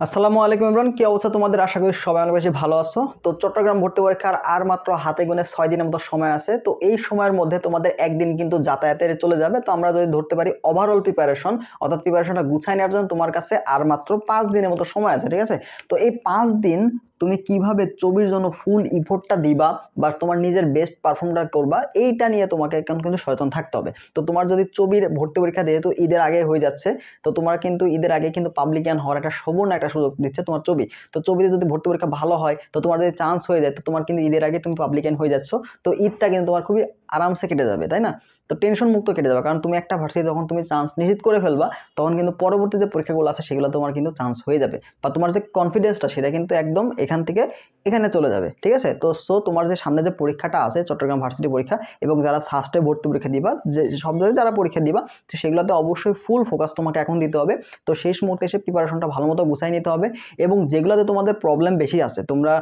আসসালামু আলাইকুম ইমরান, কি অবস্থা তোমাদের? আশা করি সবাই অনেক বেশি ভালো আছো। তো চট্টগ্রাম ভর্তি পরীক্ষার আর মাত্র হাতে গোনে 6 দিনের মতো সময় আছে। তো এই সময়ের মধ্যে তোমাদের একদিন কিন্তু যাতায়াতের চলে যাবে। তো আমরা যদি ধরতে পারি ওভারঅল প্রিপারেশন, অর্থাৎ প্রিপারেশনটা গুছাই নেওয়ার জন্য তোমার কাছে আর মাত্র 5 দিনের মতো সময় আছে, ঠিক আছে? তো এই 5 দিন তুমি কিভাবে ছবির জন্য ফুল ইফোর্টটা দিবা বা তোমার নিজের বেস্ট পারফর্মটা করবা, এইটা নিয়ে তোমাকে এখন কিন্তু সচেতন থাকতে হবে। তো তোমার যদি ছবির ভর্তি পরীক্ষা যেহেতু ঈদের আগে হয়ে যাচ্ছে, তো তোমার কিন্তু ঈদের আগে কিন্তু পাবলিকান হওয়ার একটা সুবর্ণ একটা সুযোগ দিচ্ছে তোমার ছবি। তো ছবিতে যদি ভর্তি পরীক্ষা ভালো হয়, তো তোমার যদি চান্স হয়ে যায়, তো তোমার কিন্তু ঈদের আগে তুমি পাবলিকান হয়ে যাচ্ছ। তো ঈদটা কিন্তু তোমার খুবই আরামসে কেটে যাবে, তাই না? তো টেনশন মুক্ত কেটে যাবে, কারণ তুমি একটা ভার্সিটি যখন তুমি চান্স নিশ্চিত করে ফেলবা, তখন কিন্তু পরবর্তী যে পরীক্ষাগুলো আছে সেগুলো তোমার কিন্তু চান্স হয়ে যাবে, বা তোমার যে কনফিডেন্সটা সেটা কিন্তু একদম এখান থেকে এখানে চলে যাবে, ঠিক আছে? তো তোমার যে সামনে যে পরীক্ষাটা আছে চট্টগ্রাম ভার্সিটি পরীক্ষা, এবং যারা সাস্টে ভর্তি পরীক্ষা দিবা, যে সব জায়গায় যারা পরীক্ষা দিবা, তো সেগুলোতে অবশ্যই ফুল ফোকাস তোমাকে এখন দিতে হবে। তো শেষ মুহূর্তে এসে প্রিপারেশনটা ভালো মতো গুছাই নিতে হবে, এবং যেগুলোতে তোমাদের প্রবলেম বেশি আছে, তোমরা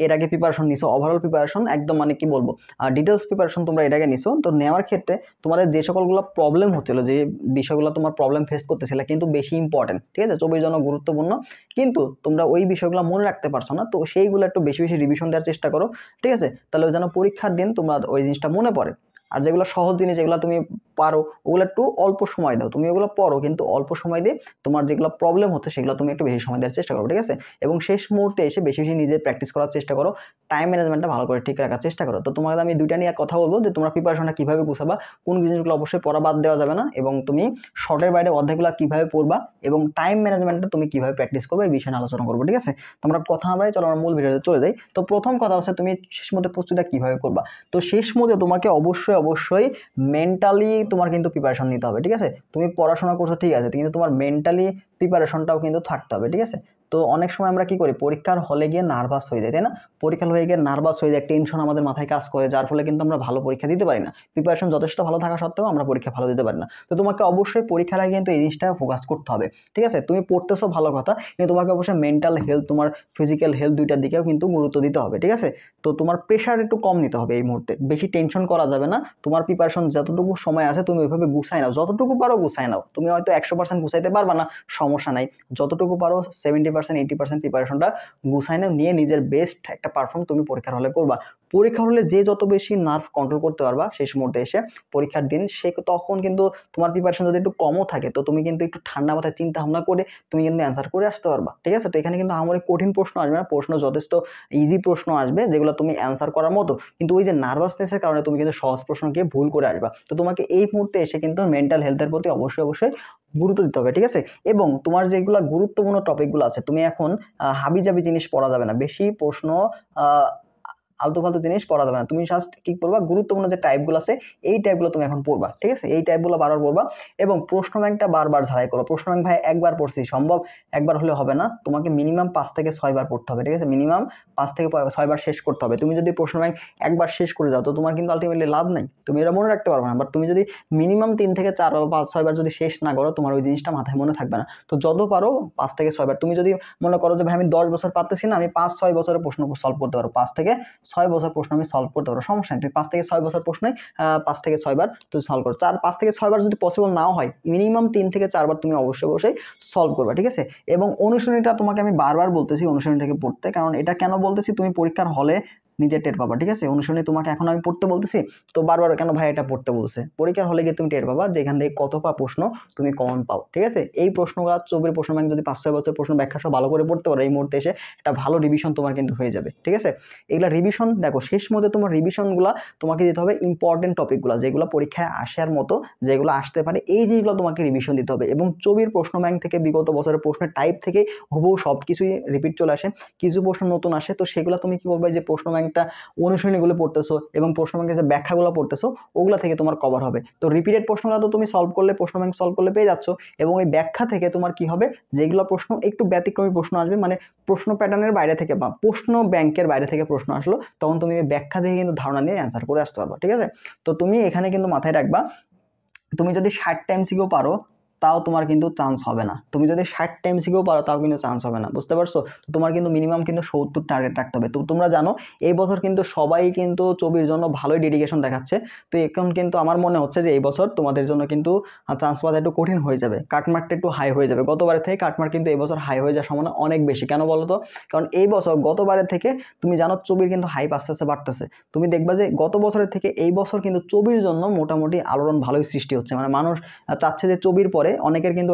এর আগে প্রিপারেশন নিছো, ওভারঅল প্রিপারেশন একদম মানে কি বলবো, ডিটেলস প্রিপারেশন তোমরা এর আগে নিছো, তো নেওয়ার ক্ষেত্রে তোমাদের যে সকলগুলো প্রবলেম হচ্ছিল, যে বিষয়গুলো তোমার প্রবলেম ফেস করতেছিলে কিন্তু বেশি ইম্পর্টেন্ট, ঠিক আছে, ছবির জন্য গুরুত্বপূর্ণ, কিন্তু তোমরা ওই বিষয়গুলো মনে রাখতে পারছো না, তো সেইগুলো একটু বেশি বেশি রিভিশন দেওয়ার চেষ্টা করো, ঠিক আছে? তাহলে যেন পরীক্ষার দিন তোমরা ওই জিনিসটা মনে পড়ে। আর যেগুলো সহজ জিনিস, যেগুলো তুমি পারো, ওগুলো একটু অল্প সময় দাও, তুমি ওগুলো পড়ো, কিন্তু অল্প সময় দিয়ে তোমার যেগুলো প্রবলেম হচ্ছে সেগুলো তুমি একটু বেশি সময় দেওয়ার চেষ্টা করো, ঠিক আছে? এবং শেষ মুহূর্তে এসে বেশি বেশি নিজে প্র্যাকটিস করার চেষ্টা করো, টাইম ম্যানেজমেন্টটা ভালো করে ঠিক রাখার চেষ্টা করো। তো তোমাকে আমি দুইটা নিয়ে কথা বলবো, যে তোমরা প্রিপারেশনটা কিভাবে গুছাবা, কোন জিনিসগুলো অবশ্যই পড়া বাদ দেওয়া যাবে না, এবং তুমি শর্টের বাইরে অধ্যায়গুলো কিভাবে পড়বা, এবং টাইম ম্যানেজমেন্টটা তুমি কিভাবে প্র্যাকটিস করবে, এই বিষয়ে আলোচনা করবো, ঠিক আছে? তোমরা কথা না বাড়ি চলো আমরা মূল ভিডিওতে চলে যাই। তো প্রথম কথা হচ্ছে তুমি শেষ মধ্যে প্রস্তুতিটা কিভাবে করবা। তো শেষ মধ্যে তোমাকে অবশ্যই অবশ্যই মেন্টালি তোমার কিন্তু প্রিপারেশন নিতে হবে, ঠিক আছে? তুমি পড়াশোনা করছো ঠিক আছে, কিন্তু তোমার মেন্টালি প্রিপারেশনটাও কিন্তু থাকতে হবে, ঠিক আছে? তো অনেক সময় আমরা কি করি, পরীক্ষার হলে গিয়ে নার্ভাস হয়ে যায়, তাই না? পরীক্ষার হয়ে গিয়ে নার্ভাস হয়ে যায়, টেনশন আমাদের মাথায় কাজ করে, যার ফলে কিন্তু আমরা ভালো পরীক্ষা দিতে পারি না। প্রিপারেশন যথেষ্ট ভালো থাকা সত্ত্বেও আমরা পরীক্ষা ভালো দিতে পারি না। তো তোমাকে অবশ্যই পরীক্ষার আগে কিন্তু এই জিনিসটা ফোকাস করতে হবে, ঠিক আছে? তুমি পড়তেছো ভালো কথা, কিন্তু তোমাকে অবশ্যই মেন্টাল হেলথ, তোমার ফিজিক্যাল হেলথ দুইটার দিকেও কিন্তু গুরুত্ব দিতে হবে, ঠিক আছে? তো তোমার প্রেশার একটু কম নিতে হবে এই মুহূর্তে, বেশি টেনশন করা যাবে না। তোমার প্রিপারেশন যতটুকু সময় আছে তুমি ওইভাবে গুছাই নাও, যতটুকু পারো গুছাই নাও। তুমি হয়তো 100% গুছাইতে পারবা না, সমস্যা নাই, যতটুকু পারো 70% 80% প্রিপারেশনটা গুছাই নাও, নিয়ে নিজের বেস্ট একটা পারফর্ম তুমি পরীক্ষার হলে করবা। পরীক্ষা হলে যে যত বেশি নার্ভ কন্ট্রোল করতে পারবা শেষ মুহূর্তে এসে পরীক্ষার দিন, সে তখন কিন্তু তোমার প্রিপারেশন যদি একটু কমও থাকে, তো তুমি কিন্তু একটু ঠান্ডা মাথায় চিন্তা ভাবনা করে তুমি কিন্তু অ্যান্সার করে আসতে পারবা, ঠিক আছে? তো এখানে কিন্তু আমার কঠিন প্রশ্ন আসবে না, প্রশ্ন যথেষ্ট ইজি প্রশ্ন আসবে, যেগুলো তুমি অ্যান্সার করার মতো, কিন্তু ওই যে নার্ভাসনেসের কারণে তুমি কিন্তু সহজ প্রশ্নকে ভুল করে আসবা। তো তোমাকে এই মুহূর্তে এসে কিন্তু মেন্টাল হেলথের প্রতি অবশ্যই অবশ্যই গুরুত্ব দিতে হবে, ঠিক আছে? এবং তোমার যেগুলো গুরুত্বপূর্ণ টপিকগুলো আছে, তুমি এখন হাবিজাবি জিনিস পড়া যাবে না, বেশি প্রশ্ন আহ আলতু ফালতু জিনিস পড়া যাবে না। তুমি জাস্ট কি করবা, গুরুত্বপূর্ণ যে টাইপগুলো আছে এই টাইপগুলো তুমি এখন পড়বা, ঠিক আছে? এই টাইপগুলো বারবার পড়বা, এবং প্রশ্ন ব্যাংকটা বারবার ঝালাই করো। প্রশ্ন ব্যাংক ভাই একবার পড়ছি সম্ভব, একবার হলে হবে না, তোমাকে মিনিমাম 5 থেকে 6 বার পড়তে হবে, ঠিক আছে? মিনিমাম 5 থেকে 6 বার শেষ করতে হবে। তুমি যদি প্রশ্ন ব্যাংক একবার শেষ করে যাও, তো তোমার কিন্তু আলটিমেটলি লাভ নাই, তুমি এটা মনে রাখতে পারবে না। বাট তুমি যদি মিনিমাম 3 থেকে 4 বা 5-6 বার যদি শেষ না করো, তোমার ওই জিনিসটা মাথায় মনে থাকবে না। তো যত পারো 5 থেকে 6 বার। তুমি যদি মনে করো যে ভাই আমি 10 বছর পারতেছি না, আমি 5-6 বছরের প্রশ্ন সলভ করতে পারো, 5 থেকে 6 বছর প্রশ্ন আমি সলভ করতে পারো, সমস্যা নেই। তুমি 5 থেকে 6 বছর প্রশ্নে 5 থেকে 6 বার তুমি সলভ করো। 5 থেকে 6 বার যদি পসিবল নাও হয়, মিনিমাম 3 থেকে 4 বার তুমি অবশ্যই অবশ্যই সলভ করবে, ঠিক আছে? এবং অনুশীলনীটা তোমাকে আমি বারবার বলতেছি অনুশীলনীটাকে পড়তে, কারণ এটা কেন বলতেছি, তুমি পরীক্ষার হলে নিজে টের পাবা, ঠিক আছে? অনুশীলনী তোমাকে এখন আমি পড়তে বলতেছি, তো বারবার কেন ভাই এটা পড়তে বলছে, পরীক্ষার হলে গিয়ে তুমি টের পাবা যে এখান থেকে কত প্রশ্ন তুমি কমন পাও, ঠিক আছে? এই প্রশ্নগুলো চব্বিশ প্রশ্ন ব্যাংক যদি 5-6 বছর প্রশ্ন ব্যাখ্যা সহ ভালো করে পড়তে পারো, এই মুহূর্তে এসে একটা ভালো রিভিশন তোমার কিন্তু হয়ে যাবে, ঠিক আছে? এগুলা রিভিশন দেখো, শেষ মধ্যে তোমার রিভিশনগুলা তোমাকে দিতে হবে ইম্পর্টেন্ট টপিকগুলো, যেগুলো পরীক্ষায় আসার মতো, যেগুলো আসতে পারে, এই জিনিসগুলো তোমাকে রিভিশন দিতে হবে। এবং ছবির প্রশ্ন ব্যাংক থেকে বিগত বছরের প্রশ্নের টাইপ থেকে হুবহু সব কিছুই রিপিট চলে আসে, কিছু প্রশ্ন নতুন আসে, তো সেগুলো তুমি কি করবে, যে প্রশ্ন ব্যাংকটা অনুশীলনীগুলো পড়তেছো এবং প্রশ্ন ব্যাংকের যে ব্যাখ্যাগুলো পড়তেছো, ওগুলো থেকে তোমার কভার হবে। তো রিপিটেড প্রশ্নগুলো তো তুমি সলভ করলে, প্রশ্ন ব্যাংক সলভ করলে পেয়ে যাচ্ছ, এবং এই ব্যাখ্যা থেকে তোমার কি হবে, যেগুলো প্রশ্ন একটু ব্যতিক্রমী প্রশ্ন আসবে, মানে প্রশ্ন প্যাটার্নের বাইরে থেকে বা প্রশ্ন ব্যাংকের বাইরে থেকে প্রশ্ন আসলো, তখন তুমি এই ব্যাখ্যা থেকে কিন্তু ধারণা নিয়ে অ্যান্সার করে আসতে পারবে, ঠিক আছে? তো তুমি এখানে কিন্তু মাথায় রাখবা, তুমি যদি 60টা এমসিকিউ পারো, তাও তোমার কিন্তু চান্স হবে না। তুমি যদি 60টা এমসিকিউ পারো তাও কিন্তু চান্স হবে না, বুঝতে পারছো? তো তোমার কিন্তু মিনিমাম কিন্তু 70 টার্গেট রাখতে হবে। তো তোমরা জানো এই বছর কিন্তু সবাই কিন্তু চবির জন্য ভালোই ডেডিকেশন দেখাচ্ছে। তো এখন কিন্তু আমার মনে হচ্ছে যে এই বছর তোমাদের জন্য কিন্তু চান্স পাওয়া একটু কঠিন হয়ে যাবে, কাটমার্কটা একটু হাই হয়ে যাবে। গতবারের থেকে কাটমার্ক কিন্তু এই বছর হাই হয়ে যাওয়ার সম্ভাবনা অনেক বেশি। কেন বলো তো? কারণ এই বছর গতবারের থেকে তুমি জানো চবির কিন্তু হাইপ আস্তে আস্তে বাড়তেছে। তুমি দেখবা যে গত বছরের থেকে এই বছর কিন্তু চবির জন্য মোটামুটি আলোড়ন ভালোই সৃষ্টি হচ্ছে। মানে মানুষ চাচ্ছে যে চবির পরে অনেকের কিন্তু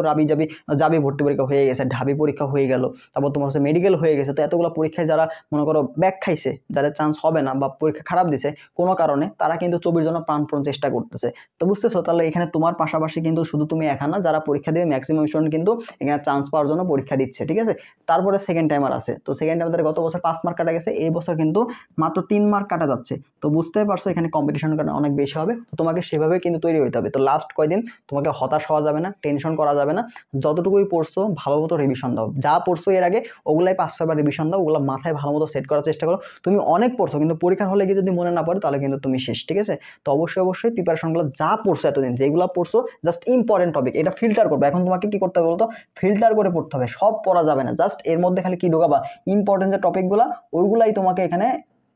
যাবি ভর্তি পরীক্ষা হয়ে গেছে, ঢাবি পরীক্ষা হয়ে গেল, তারপর তোমার হচ্ছে মেডিকেল হয়ে গেছে। তো এতগুলো পরীক্ষায় যারা মনে করো ব্যাক খাইছে, যাদের চান্স হবে না বা পরীক্ষা খারাপ দিছে কোনো কারণে, তারা কিন্তু চবির জন্য প্রাণপণ চেষ্টা করতেছে। তো বুঝতেছো? তাহলে এখানে তোমার পাশাপাশি কিন্তু শুধু তুমি একা না, যারা পরীক্ষা দেবে ম্যাক্সিমাম স্টুডেন্ট কিন্তু এখানে চান্স পাওয়ার জন্য পরীক্ষা দিচ্ছে, ঠিক আছে? তারপরে সেকেন্ড টাইমার আছে। তো সেকেন্ড টাইমার গত বছর 5 মার্ক কাটা গেছে, এই বছর কিন্তু মাত্র 3 মার্ক কাটা যাচ্ছে। তো বুঝতে পারছো এখানে কম্পিটিশন অনেক বেশি হবে। তো তোমাকে সেভাবে কিন্তু তৈরি হতে হবে। তো লাস্ট কয়দিন তোমাকে হতাশ হওয়া যাবে না, টেনশন করা যাবে না। যতটুকুই পড়ছো ভালো মতো রিভিশন দাও, যা পড়ছো এর আগে ওগুলাই 5-6 বার রিভিশন দাও, ওগুলো মাথায় ভালো মতো সেট করার চেষ্টা করো। তুমি অনেক পড়ছো কিন্তু পরীক্ষার হলে গিয়ে যদি মনে না পড়ে তাহলে কিন্তু তুমি শেষ, ঠিক আছে? তো অবশ্যই প্রিপারেশনগুলো যা পড়ছো এতদিন, যেগুলো পড়ছো জাস্ট ইম্পর্টেন্ট টপিক, এটা ফিল্টার করবে। এখন তোমাকে কি করতে হবে বলতো? ফিল্টার করে পড়তে হবে, সব পড়া যাবে না। জাস্ট এর মধ্যে খালি কি ঢোকাবা? ইম্পর্টেন্ট যে টপিকগুলো ওইগুলাই তোমাকে এখানে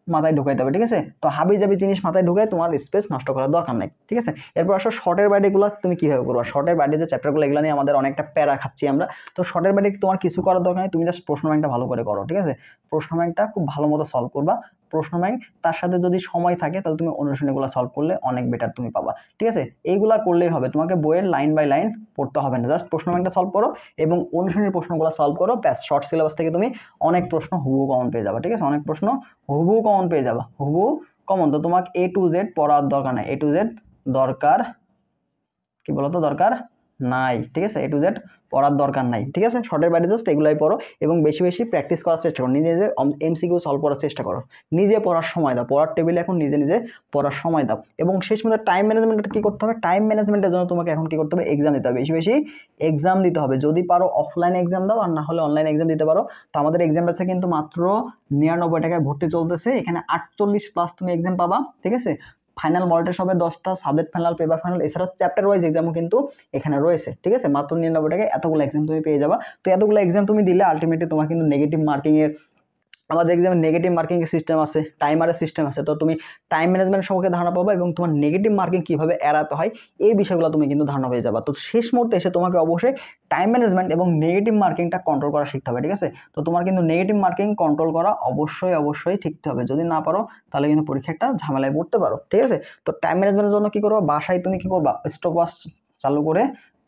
মাথায় ঢুকাইতে হবে, ঠিক আছে? তো হাবি যাবি জিনিস মাথায় ঢুকায় তোমার স্পেস নষ্ট করার দরকার নাই, ঠিক আছে? এরপর আসো শর্টের বাইরেগুলো তুমি কিভাবে করবা। শর্টের বাইরে যে চ্যাপ্টারগুলো এগুলো নিয়ে আমাদের অনেকটা প্যারা খাচ্ছি আমরা। তো শর্টের বাইরে তোমার কিছু করার দরকার নেই, তুমি জাস্ট প্রশ্ন ব্যাংকটা ভালো করে করো, ঠিক আছে? প্রশ্ন ব্যাংকটা খুব ভালো মতো সলভ করবা। প্রশ্ন ব্যাংক তার সাথে যদি সময় থাকে তাহলে তুমি অনুশীলনীগুলো সলভ করলে অনেক বেটার তুমি পাবা, ঠিক আছে? এইগুলা করলেই হবে, তোমাকে বইয়ের লাইন বাই লাইন পড়তে হবে না। জাস্ট প্রশ্ন ব্যাংকটা সলভ করো এবং অনুশীলনীর প্রশ্নগুলো সলভ করো, ব্যাস। শর্ট সিলেবাস থেকে তুমি অনেক প্রশ্ন হুবহু কমন পেয়ে যাবা, ঠিক আছে? অনেক প্রশ্ন হুবহু কমন পেয়ে যাবা, হুবহু কমন। তো তোমাকে A to Z পড়ার দরকার নাই, A to Z দরকার কি বলতো? দরকার নাই, ঠিক আছে? A to Z পড়ার দরকার নাই, ঠিক আছে? শর্টের বাইরে জাস্ট এগুলাই পড়ো এবং বেশি বেশি প্র্যাকটিস করার চেষ্টা করো। নিজে নিজে এমসিকিউ সলভ করার চেষ্টা করো, নিজে পড়ার সময় দাও। পড়ার টেবিলে এখন নিজে নিজে পড়ার সময় দাও। এবং শেষ মধ্যে টাইম ম্যানেজমেন্টটা কি করতে হবে? টাইম ম্যানেজমেন্টের জন্য তোমাকে এখন কি করতে হবে? এক্সাম দিতে হবে, বেশি বেশি এক্সাম দিতে হবে। যদি পারো অফলাইন এক্সাম দাও, আর না হলে অনলাইন এক্সাম দিতে পারো। তো আমাদের এক্সাম ব্যাচে কিন্তু মাত্র 99 টাকায় ভর্তি চলতেছে। এখানে 48+ তুমি এক্সাম পাবা, ঠিক আছে? ফাইনাল মডেল টেস্ট হবে 10টা, সাবজেক্ট ফাইনাল, পেপার ফাইনাল, এছাড়া চ্যাপ্টার ওয়াইজ এক্সামও কিন্তু এখানে রয়েছে, ঠিক আছে? মাত্র 99 টাকায় এতগুলো এক্সাম তুমি পেয়ে যাবা। তো এতগুলো এক্সাম তুমি দিলে আলটিমেটলি তোমার কিন্তু নেগেটিভ মার্কিং এর, আমাদের এক্সামে নেগেটিভ মার্কিং এর সিস্টেম আছে, টাইমারের সিস্টেম আছে। তো তুমি টাইম ম্যানেজমেন্ট সম্পর্কে ধারণা পাবা এবং তোমার নেগেটিভ মার্কিং কিভাবে এড়াতে হয় এই বিষয়গুলো তুমি কিন্তু ধারণা পেয়ে যাবা। তো শেষ মুহূর্তে এসে তোমাকে অবশ্যই টাইম ম্যানেজমেন্ট এবং নেগেটিভ মার্কিংটা কন্ট্রোল করা শিখতে হবে, ঠিক আছে? তো তোমার কিন্তু নেগেটিভ মার্কিং কন্ট্রোল করা অবশ্যই শিখতে হবে। যদি না পারো তাহলে কিন্তু পরীক্ষা একটা ঝামেলায় পড়তে পারো, ঠিক আছে? তো টাইম ম্যানেজমেন্টের জন্য কি করবা? বাসায় তুমি কি করবা? স্টপওয়াচ চালু করে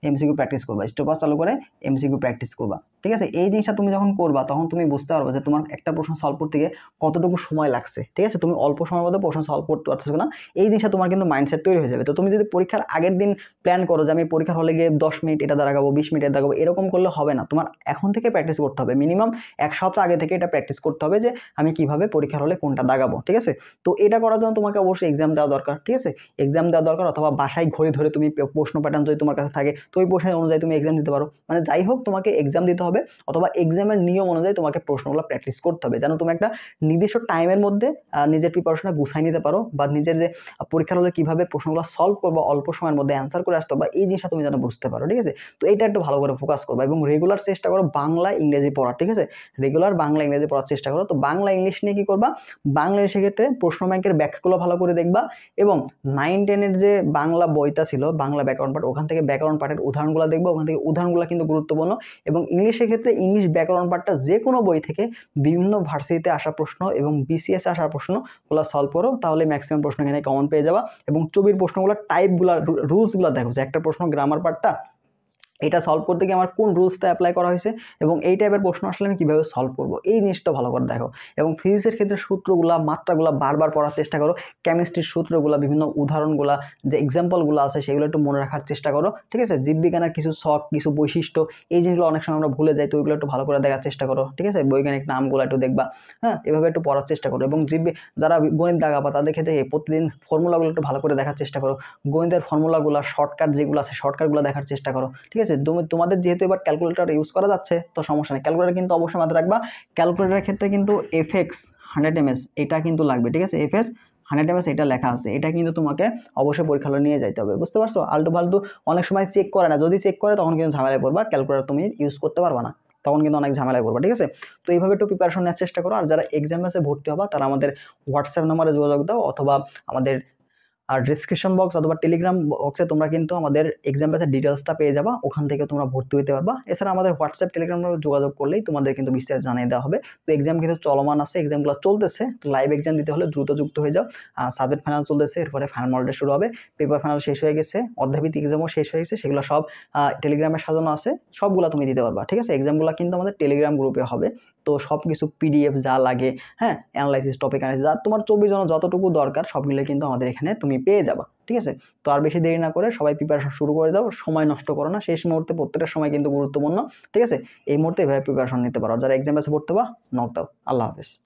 এমসিকিউ প্র্যাকটিস করবা, স্টপওয়াচ চালু করে এমসিকিউ প্র্যাকটিস করবা, ঠিক আছে? এই জিনিসটা তুমি যখন করবা তখন তুমি বুঝতে পারবে যে তোমার একটা প্রশ্ন সলভ করতে গিয়ে কতটুকু সময় লাগছে, ঠিক আছে? তুমি অল্প সময়ের মধ্যে প্রশ্ন সলভ করতে পারতেছো না, এই জিনিসটা তোমার কিন্তু মাইন্ডসেট তৈরি হয়ে যাবে। তো তুমি যদি পরীক্ষার আগের দিন প্ল্যান করো যে আমি পরীক্ষার হলে গিয়ে 10 মিনিট এটা দাঁড়াবো, 20 মিনিট এটা দাঁড়াবো, এরকম করলে হবে না। তোমার এখন থেকে প্র্যাকটিস করতে হবে, মিনিমাম 1 সপ্তাহ আগে থেকে এটা প্র্যাকটিস করতে হবে যে আমি কিভাবে পরীক্ষার হলে কোনটা দাগাবো, ঠিক আছে? তো এটা করার জন্য তোমাকে অবশ্যই এক্সাম দেওয়া দরকার, ঠিক আছে? এক্সাম দেওয়া দরকার, অথবা বাসায় ঘড়ি ধরে তুমি প্রশ্ন প্যাটার্ন যদি তোমার কাছে থাকে তো ওই প্রশ্নের অনুযায়ী তুমি এক্সাম দিতে পারো। মানে যাই হোক তোমাকে এক্সাম দিতে হবে, অথবা এক্সামের নিয়ম অনুযায়ী তোমাকে প্রশ্নগুলো প্র্যাকটিস করতে হবে, যেন তুমি একটা নির্দিষ্ট টাইমের মধ্যে নিজের প্রিপারেশনটা গুছাই নিতে পারো, বা নিজের যে পরীক্ষার হলে কিভাবে প্রশ্নগুলো সলভ করবো অল্প সময়ের মধ্যে অ্যান্সার করে আসতে হবে, এই জিনিসটা তুমি যেন বুঝতে পারো, ঠিক আছে? তো এইটা একটু ভালো করে ফোকাস করবে এবং রেগুলার চেষ্টা করো বাংলা ইংরেজি পড়ার, ঠিক আছে? রেগুলার বাংলা ইংরেজি পড়ার চেষ্টা করো। তো বাংলা ইংলিশ নিয়ে কি করবা? বাংলা ইংলিশের ক্ষেত্রে প্রশ্ন ব্যাংকের ব্যাখ্যাগুলো ভালো করে দেখবা এবং 9-10 যে বাংলা বইটা ছিল বাংলা ব্যাকরণ পাঠ, ওখান থেকে ব্যাকরণ পাঠের উদাহরণগুলো দেখবো, ওখান থেকে উদাহরণগুলো কিন্তু গুরুত্বপূর্ণ। এবং ইংলিশের ক্ষেত্রে ইংলিশ ব্যাকরণ পাঠটা যে কোনো বই থেকে বিভিন্ন ভার্সিটিতে আসা প্রশ্ন এবং বিসিএস আসা প্রশ্নগুলো সলভ করো, তাহলে ম্যাক্সিমাম প্রশ্ন এখানে কমন পেয়ে যাবা। এবং চবির প্রশ্নগুলো টাইপগুলো, রুলসগুলো দেখো যে একটা প্রশ্ন গ্রামার পার্টটা, এটা সলভ করতে গিয়ে আমার কোন রুলসটা অ্যাপ্লাই করা হয়েছে এবং এই টাইপের প্রশ্ন আসলে আমি কীভাবে সলভ করবো, এই জিনিসটা ভালো করে দেখো। এবং ফিজিক্সের ক্ষেত্রে সূত্রগুলা, মাত্রাগুলা বারবার পড়ার চেষ্টা করো। কেমিস্ট্রির সূত্রগুলা, বিভিন্ন উদাহরণগুলা, যে এক্সাম্পলগুলো আছে সেগুলো একটু মনে রাখার চেষ্টা করো, ঠিক আছে? জীববিজ্ঞানের কিছু শখ, কিছু বৈশিষ্ট্য, এই জিনিসগুলো অনেক সময় আমরা ভুলে যাই, তো ওইগুলো একটু ভালো করে দেখার চেষ্টা করো, ঠিক আছে? বৈজ্ঞানিক নামগুলো একটু দেখবা, হ্যাঁ, এভাবে একটু পড়ার চেষ্টা করো। এবং যারা গণিত দাগাবা তাদের ক্ষেত্রে প্রতিদিন ফর্মুলাগুলো একটু ভালো করে দেখার চেষ্টা করো। গণিতের ফর্মুলাগুলো, শর্টকাট যেগুলো আছে শর্টকাটগুলো দেখার চেষ্টা করো, ঠিক আছে? তোমাদের যেহেতু এবার ক্যালকুলেটর ইউজ করা যাচ্ছে তো সমস্যা নেই, ক্যালকুলেটর কিন্তু অবশ্যই মাথায় রাখবা। ক্যালকুলেটরের ক্ষেত্রে কিন্তু FX 100 ms এটা কিন্তু লাগবে, ঠিক আছে? FS 100 এমএস এটা লেখা আছে, এটা কিন্তু তোমাকে অবশ্যই পরীক্ষা হলে নিয়ে যাইতে হবে, বুঝতে পারছো? আলটু ফালতু অনেক সময় চেক করে না, যদি চেক করে তখন কিন্তু ঝামেলায় পড়বা, ক্যালকুলেটর তুমি ইউজ করতে পারবা না, তখন কিন্তু অনেক ঝামেলায় পড়বা, ঠিক আছে? তো এইভাবে একটু প্রিপারেশন নেওয়ার চেষ্টা করো। আর যারা এক্সাম ব্যাচে ভর্তি হবা তারা আমাদের হোয়াটসঅ্যাপ নাম্বারে যোগাযোগ দাও, অথবা আমাদের আর ডিসক্রিপশন বক্স অথবা টেলিগ্রাম বক্সে তোমরা কিন্তু আমাদের এক্সাম ব্যাচের ডিটেলসটা পেয়ে যাবা, ওখান থেকে তোমরা ভর্তি হতে পারবা। এছাড়া আমাদের হোয়াটসঅ্যাপ টেলিগ্রাম যোগাযোগ করলেই তোমাদের কিন্তু বিস্তারিত জানিয়ে দেওয়া হবে। তো এক্সাম কিন্তু চলমান আছে, এক্সামগুলো চলতেছে, তো লাইভ এক্সাম দিতে হলে দ্রুত যুক্ত হয়ে যাও। সাবজেক্ট ফাইনাল চলতেছে, এরপরে ফাইনাল মডেল শুরু হবে, পেপার ফাইনাল শেষ হয়ে গেছে, অধ্যায়ভিত্তিক এক্সামও শেষ হয়ে গেছে, সেগুলো সব টেলিগ্রামে সাজানো আছে, সবগুলো তুমি দিতে পারবা, ঠিক আছে? এক্সামগুলো কিন্তু আমাদের টেলিগ্রাম গ্রুপে হবে। তো সব কিছু পিডিএফ যা লাগে, হ্যাঁ, অ্যানালাইসিস, টপিক অ্যানালাইসিস, যা তোমার 24 জনের যতটুকু দরকার সবগুলো কিন্তু আমাদের এখানে তুমি পেয়ে যাবা, ঠিক আছে? তো আর বেশি দেরি না করে সবাই প্রিপারেশন শুরু করে দাও, সময় নষ্ট করো না, শেষ মুহূর্তে প্রত্যেকটা সময় কিন্তু গুরুত্বপূর্ণ, ঠিক আছে? এই মুহূর্তে এভাবে প্রিপারেশন নিতে পারো। যারা এক্সাম ব্যাচে পড়তে বা নক দাও। আল্লাহ হাফেজ।